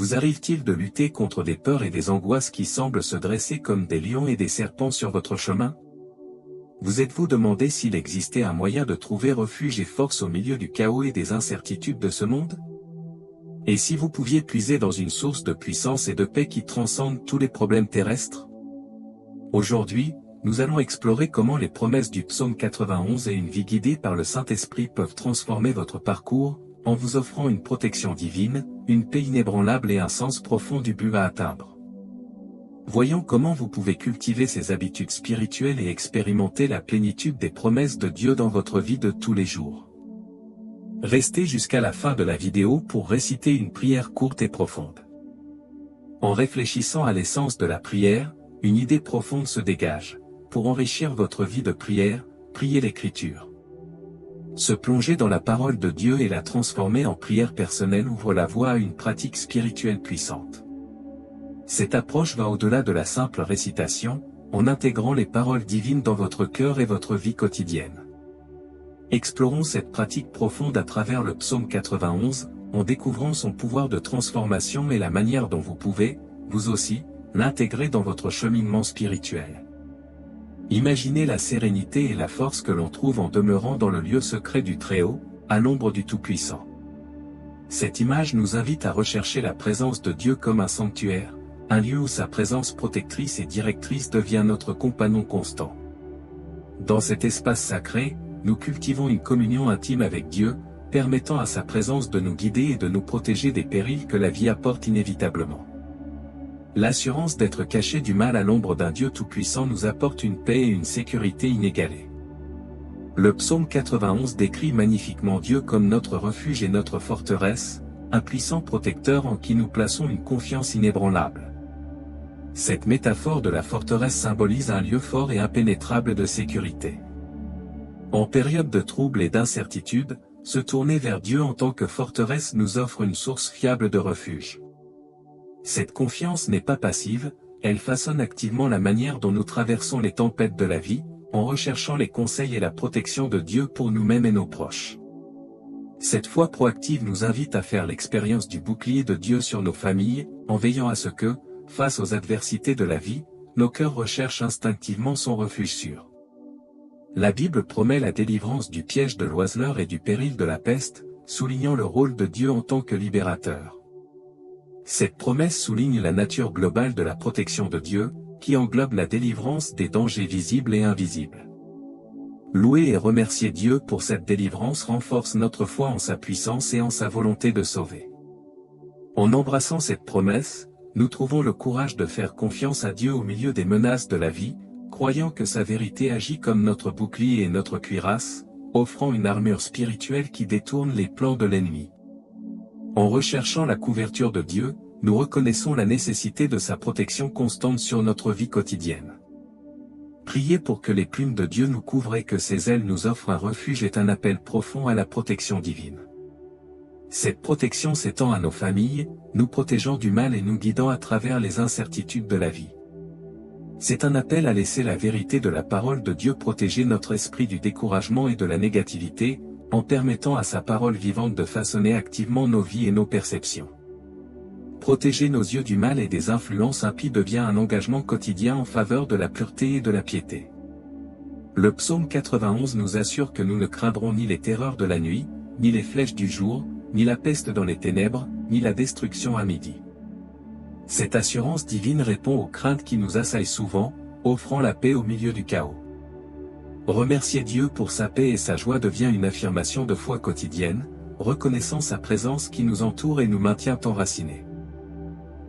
Vous arrive-t-il de lutter contre des peurs et des angoisses qui semblent se dresser comme des lions et des serpents sur votre chemin? Vous êtes-vous demandé s'il existait un moyen de trouver refuge et force au milieu du chaos et des incertitudes de ce monde? Et si vous pouviez puiser dans une source de puissance et de paix qui transcende tous les problèmes terrestres? Aujourd'hui, nous allons explorer comment les promesses du psaume 91 et une vie guidée par le Saint-Esprit peuvent transformer votre parcours, en vous offrant une protection divine, une paix inébranlable et un sens profond du but à atteindre. Voyons comment vous pouvez cultiver ces habitudes spirituelles et expérimenter la plénitude des promesses de Dieu dans votre vie de tous les jours. Restez jusqu'à la fin de la vidéo pour réciter une prière courte et profonde. En réfléchissant à l'essence de la prière, une idée profonde se dégage. Pour enrichir votre vie de prière, priez l'Écriture. Se plonger dans la parole de Dieu et la transformer en prière personnelle ouvre la voie à une pratique spirituelle puissante. Cette approche va au-delà de la simple récitation, en intégrant les paroles divines dans votre cœur et votre vie quotidienne. Explorons cette pratique profonde à travers le psaume 91, en découvrant son pouvoir de transformation et la manière dont vous pouvez, vous aussi, l'intégrer dans votre cheminement spirituel. Imaginez la sérénité et la force que l'on trouve en demeurant dans le lieu secret du Très-Haut, à l'ombre du Tout-Puissant. Cette image nous invite à rechercher la présence de Dieu comme un sanctuaire, un lieu où sa présence protectrice et directrice devient notre compagnon constant. Dans cet espace sacré, nous cultivons une communion intime avec Dieu, permettant à sa présence de nous guider et de nous protéger des périls que la vie apporte inévitablement. L'assurance d'être caché du mal à l'ombre d'un Dieu tout-puissant nous apporte une paix et une sécurité inégalées. Le psaume 91 décrit magnifiquement Dieu comme notre refuge et notre forteresse, un puissant protecteur en qui nous plaçons une confiance inébranlable. Cette métaphore de la forteresse symbolise un lieu fort et impénétrable de sécurité. En période de trouble et d'incertitude, se tourner vers Dieu en tant que forteresse nous offre une source fiable de refuge. Cette confiance n'est pas passive, elle façonne activement la manière dont nous traversons les tempêtes de la vie, en recherchant les conseils et la protection de Dieu pour nous-mêmes et nos proches. Cette foi proactive nous invite à faire l'expérience du bouclier de Dieu sur nos familles, en veillant à ce que, face aux adversités de la vie, nos cœurs recherchent instinctivement son refuge sûr. La Bible promet la délivrance du piège de l'oiseleur et du péril de la peste, soulignant le rôle de Dieu en tant que libérateur. Cette promesse souligne la nature globale de la protection de Dieu, qui englobe la délivrance des dangers visibles et invisibles. Louer et remercier Dieu pour cette délivrance renforce notre foi en sa puissance et en sa volonté de sauver. En embrassant cette promesse, nous trouvons le courage de faire confiance à Dieu au milieu des menaces de la vie, croyant que sa vérité agit comme notre bouclier et notre cuirasse, offrant une armure spirituelle qui détourne les plans de l'ennemi. En recherchant la couverture de Dieu, nous reconnaissons la nécessité de sa protection constante sur notre vie quotidienne. Prier pour que les plumes de Dieu nous couvrent et que ses ailes nous offrent un refuge est un appel profond à la protection divine. Cette protection s'étend à nos familles, nous protégeant du mal et nous guidant à travers les incertitudes de la vie. C'est un appel à laisser la vérité de la parole de Dieu protéger notre esprit du découragement et de la négativité, en permettant à sa parole vivante de façonner activement nos vies et nos perceptions. Protéger nos yeux du mal et des influences impies devient un engagement quotidien en faveur de la pureté et de la piété. Le psaume 91 nous assure que nous ne craindrons ni les terreurs de la nuit, ni les flèches du jour, ni la peste dans les ténèbres, ni la destruction à midi. Cette assurance divine répond aux craintes qui nous assaillent souvent, offrant la paix au milieu du chaos. Remercier Dieu pour sa paix et sa joie devient une affirmation de foi quotidienne, reconnaissant sa présence qui nous entoure et nous maintient enracinés.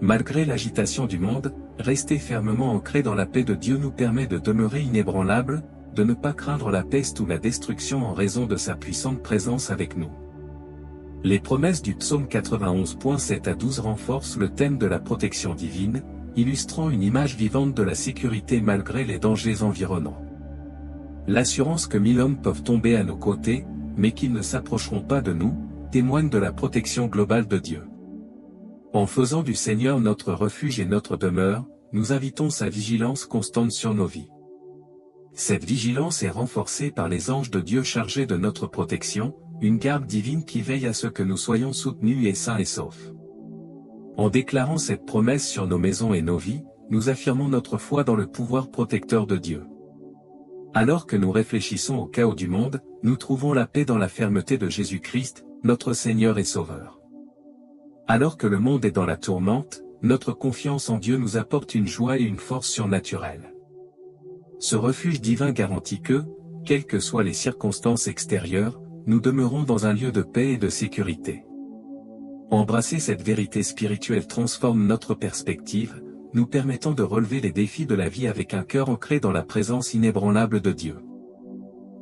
Malgré l'agitation du monde, rester fermement ancré dans la paix de Dieu nous permet de demeurer inébranlables, de ne pas craindre la peste ou la destruction en raison de sa puissante présence avec nous. Les promesses du psaume 91.7 à 12 renforcent le thème de la protection divine, illustrant une image vivante de la sécurité malgré les dangers environnants. L'assurance que 1000 hommes peuvent tomber à nos côtés, mais qu'ils ne s'approcheront pas de nous, témoigne de la protection globale de Dieu. En faisant du Seigneur notre refuge et notre demeure, nous invitons sa vigilance constante sur nos vies. Cette vigilance est renforcée par les anges de Dieu chargés de notre protection, une garde divine qui veille à ce que nous soyons soutenus et sains et saufs. En déclarant cette promesse sur nos maisons et nos vies, nous affirmons notre foi dans le pouvoir protecteur de Dieu. Alors que nous réfléchissons au chaos du monde, nous trouvons la paix dans la fermeté de Jésus-Christ, notre Seigneur et Sauveur. Alors que le monde est dans la tourmente, notre confiance en Dieu nous apporte une joie et une force surnaturelle. Ce refuge divin garantit que, quelles que soient les circonstances extérieures, nous demeurons dans un lieu de paix et de sécurité. Embrasser cette vérité spirituelle transforme notre perspective, nous permettant de relever les défis de la vie avec un cœur ancré dans la présence inébranlable de Dieu.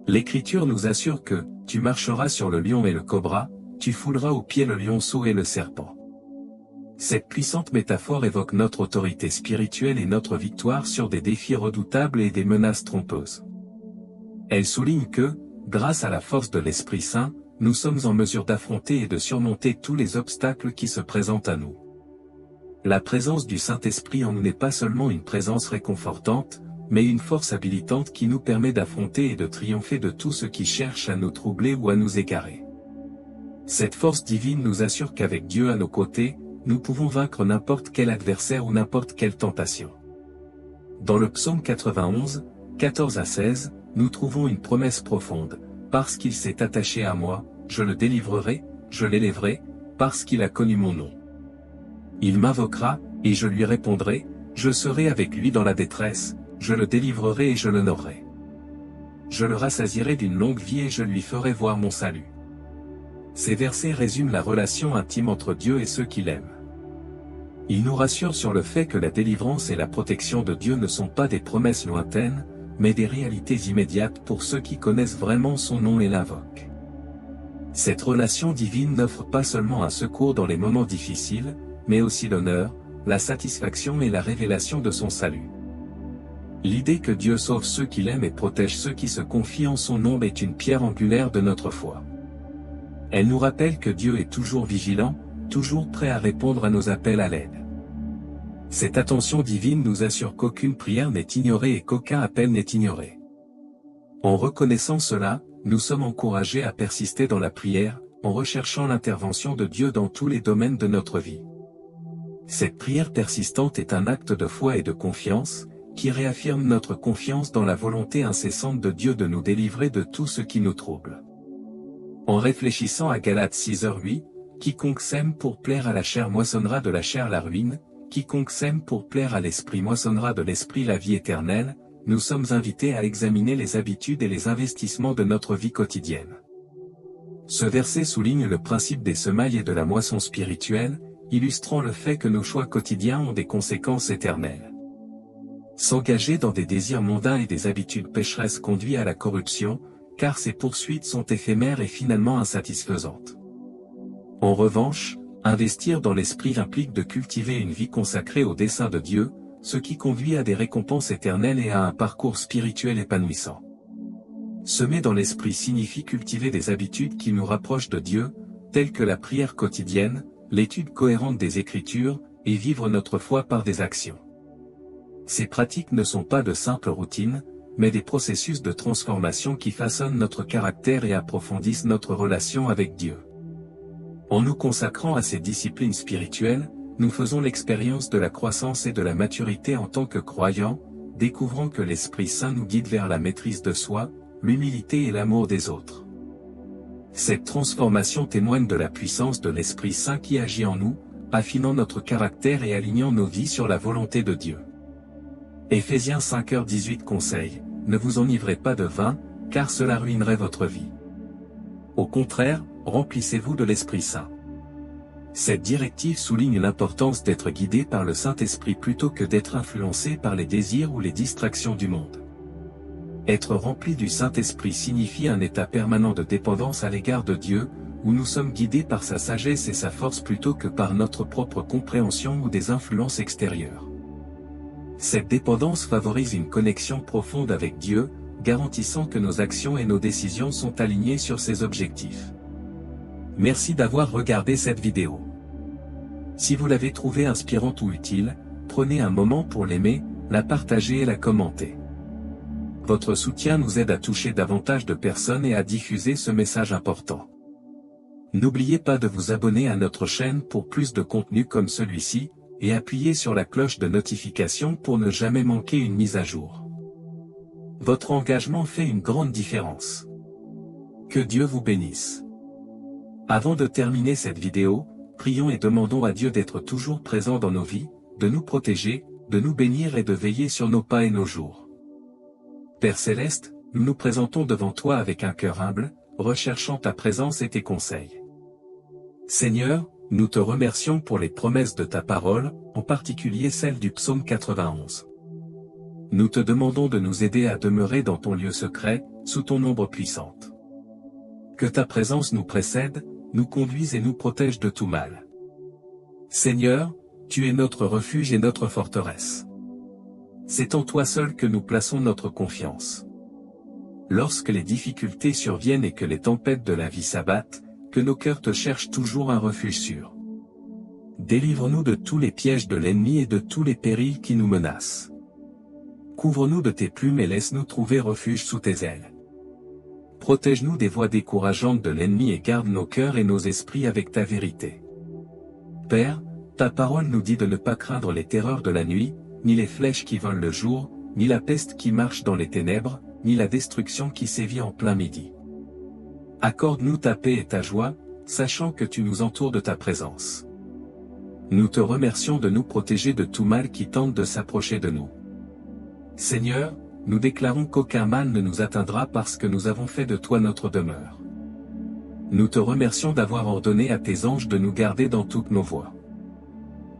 L'Écriture nous assure que « Tu marcheras sur le lion et le cobra, tu fouleras aux pieds le lionceau et le serpent ». Cette puissante métaphore évoque notre autorité spirituelle et notre victoire sur des défis redoutables et des menaces trompeuses. Elle souligne que, grâce à la force de l'Esprit Saint, nous sommes en mesure d'affronter et de surmonter tous les obstacles qui se présentent à nous. La présence du Saint-Esprit en nous n'est pas seulement une présence réconfortante, mais une force habilitante qui nous permet d'affronter et de triompher de tout ce qui cherche à nous troubler ou à nous égarer. Cette force divine nous assure qu'avec Dieu à nos côtés, nous pouvons vaincre n'importe quel adversaire ou n'importe quelle tentation. Dans le psaume 91, 14 à 16, nous trouvons une promesse profonde. Parce qu'il s'est attaché à moi, je le délivrerai, je l'élèverai, parce qu'il a connu mon nom. Il m'invoquera, et je lui répondrai, je serai avec lui dans la détresse, je le délivrerai et je l'honorerai. Je le rassasierai d'une longue vie et je lui ferai voir mon salut. Ces versets résument la relation intime entre Dieu et ceux qui l'aiment. Ils nous rassurent sur le fait que la délivrance et la protection de Dieu ne sont pas des promesses lointaines, mais des réalités immédiates pour ceux qui connaissent vraiment son nom et l'invoquent. Cette relation divine n'offre pas seulement un secours dans les moments difficiles, mais aussi l'honneur, la satisfaction et la révélation de son salut. L'idée que Dieu sauve ceux qu'il aime et protège ceux qui se confient en son nom est une pierre angulaire de notre foi. Elle nous rappelle que Dieu est toujours vigilant, toujours prêt à répondre à nos appels à l'aide. Cette attention divine nous assure qu'aucune prière n'est ignorée et qu'aucun appel n'est ignoré. En reconnaissant cela, nous sommes encouragés à persister dans la prière, en recherchant l'intervention de Dieu dans tous les domaines de notre vie. Cette prière persistante est un acte de foi et de confiance, qui réaffirme notre confiance dans la volonté incessante de Dieu de nous délivrer de tout ce qui nous trouble. En réfléchissant à Galates 6h8, quiconque sème pour plaire à la chair moissonnera de la chair la ruine, quiconque sème pour plaire à l'esprit moissonnera de l'esprit la vie éternelle, nous sommes invités à examiner les habitudes et les investissements de notre vie quotidienne. Ce verset souligne le principe des semailles et de la moisson spirituelle, illustrant le fait que nos choix quotidiens ont des conséquences éternelles. S'engager dans des désirs mondains et des habitudes pécheresses conduit à la corruption, car ces poursuites sont éphémères et finalement insatisfaisantes. En revanche, investir dans l'esprit implique de cultiver une vie consacrée au dessein de Dieu, ce qui conduit à des récompenses éternelles et à un parcours spirituel épanouissant. Semer dans l'esprit signifie cultiver des habitudes qui nous rapprochent de Dieu, telles que la prière quotidienne, l'étude cohérente des Écritures, et vivre notre foi par des actions. Ces pratiques ne sont pas de simples routines, mais des processus de transformation qui façonnent notre caractère et approfondissent notre relation avec Dieu. En nous consacrant à ces disciplines spirituelles, nous faisons l'expérience de la croissance et de la maturité en tant que croyants, découvrant que l'Esprit Saint nous guide vers la maîtrise de soi, l'humilité et l'amour des autres. Cette transformation témoigne de la puissance de l'Esprit Saint qui agit en nous, affinant notre caractère et alignant nos vies sur la volonté de Dieu. Éphésiens 5h18 conseille, ne vous enivrez pas de vin, car cela ruinerait votre vie. Au contraire, remplissez-vous de l'Esprit Saint. Cette directive souligne l'importance d'être guidé par le Saint-Esprit plutôt que d'être influencé par les désirs ou les distractions du monde. Être rempli du Saint-Esprit signifie un état permanent de dépendance à l'égard de Dieu, où nous sommes guidés par sa sagesse et sa force plutôt que par notre propre compréhension ou des influences extérieures. Cette dépendance favorise une connexion profonde avec Dieu, garantissant que nos actions et nos décisions sont alignées sur ses objectifs. Merci d'avoir regardé cette vidéo. Si vous l'avez trouvée inspirante ou utile, prenez un moment pour l'aimer, la partager et la commenter. Votre soutien nous aide à toucher davantage de personnes et à diffuser ce message important. N'oubliez pas de vous abonner à notre chaîne pour plus de contenu comme celui-ci, et appuyez sur la cloche de notification pour ne jamais manquer une mise à jour. Votre engagement fait une grande différence. Que Dieu vous bénisse. Avant de terminer cette vidéo, prions et demandons à Dieu d'être toujours présent dans nos vies, de nous protéger, de nous bénir et de veiller sur nos pas et nos jours. Père Céleste, nous nous présentons devant toi avec un cœur humble, recherchant ta présence et tes conseils. Seigneur, nous te remercions pour les promesses de ta parole, en particulier celle du psaume 91. Nous te demandons de nous aider à demeurer dans ton lieu secret, sous ton ombre puissante. Que ta présence nous précède, nous conduise et nous protège de tout mal. Seigneur, tu es notre refuge et notre forteresse. C'est en toi seul que nous plaçons notre confiance. Lorsque les difficultés surviennent et que les tempêtes de la vie s'abattent, que nos cœurs te cherchent toujours un refuge sûr. Délivre-nous de tous les pièges de l'ennemi et de tous les périls qui nous menacent. Couvre-nous de tes plumes et laisse-nous trouver refuge sous tes ailes. Protège-nous des voies décourageantes de l'ennemi et garde nos cœurs et nos esprits avec ta vérité. Père, ta parole nous dit de ne pas craindre les terreurs de la nuit, ni les flèches qui volent le jour, ni la peste qui marche dans les ténèbres, ni la destruction qui sévit en plein midi. Accorde-nous ta paix et ta joie, sachant que tu nous entoures de ta présence. Nous te remercions de nous protéger de tout mal qui tente de s'approcher de nous. Seigneur, nous déclarons qu'aucun mal ne nous atteindra parce que nous avons fait de toi notre demeure. Nous te remercions d'avoir ordonné à tes anges de nous garder dans toutes nos voies.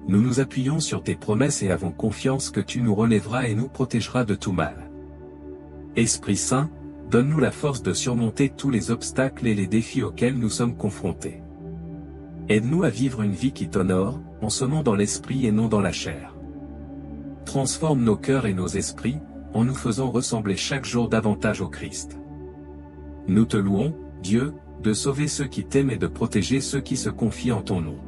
Nous nous appuyons sur tes promesses et avons confiance que tu nous relèveras et nous protégeras de tout mal. Esprit Saint, donne-nous la force de surmonter tous les obstacles et les défis auxquels nous sommes confrontés. Aide-nous à vivre une vie qui t'honore, en semant dans l'esprit et non dans la chair. Transforme nos cœurs et nos esprits, en nous faisant ressembler chaque jour davantage au Christ. Nous te louons, Dieu, de sauver ceux qui t'aiment et de protéger ceux qui se confient en ton nom.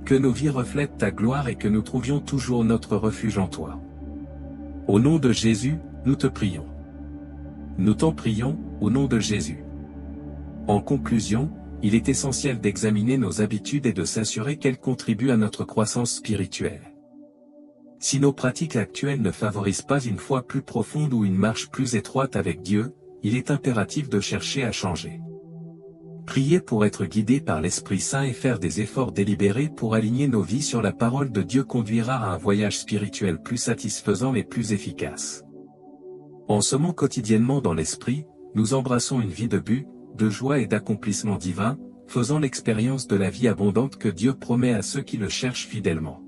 Que nos vies reflètent ta gloire et que nous trouvions toujours notre refuge en toi. Au nom de Jésus, nous te prions. Nous t'en prions, au nom de Jésus. En conclusion, il est essentiel d'examiner nos habitudes et de s'assurer qu'elles contribuent à notre croissance spirituelle. Si nos pratiques actuelles ne favorisent pas une foi plus profonde ou une marche plus étroite avec Dieu, il est impératif de chercher à changer. Prier pour être guidé par l'Esprit Saint et faire des efforts délibérés pour aligner nos vies sur la parole de Dieu conduira à un voyage spirituel plus satisfaisant et plus efficace. En semant quotidiennement dans l'Esprit, nous embrassons une vie de but, de joie et d'accomplissement divin, faisant l'expérience de la vie abondante que Dieu promet à ceux qui le cherchent fidèlement.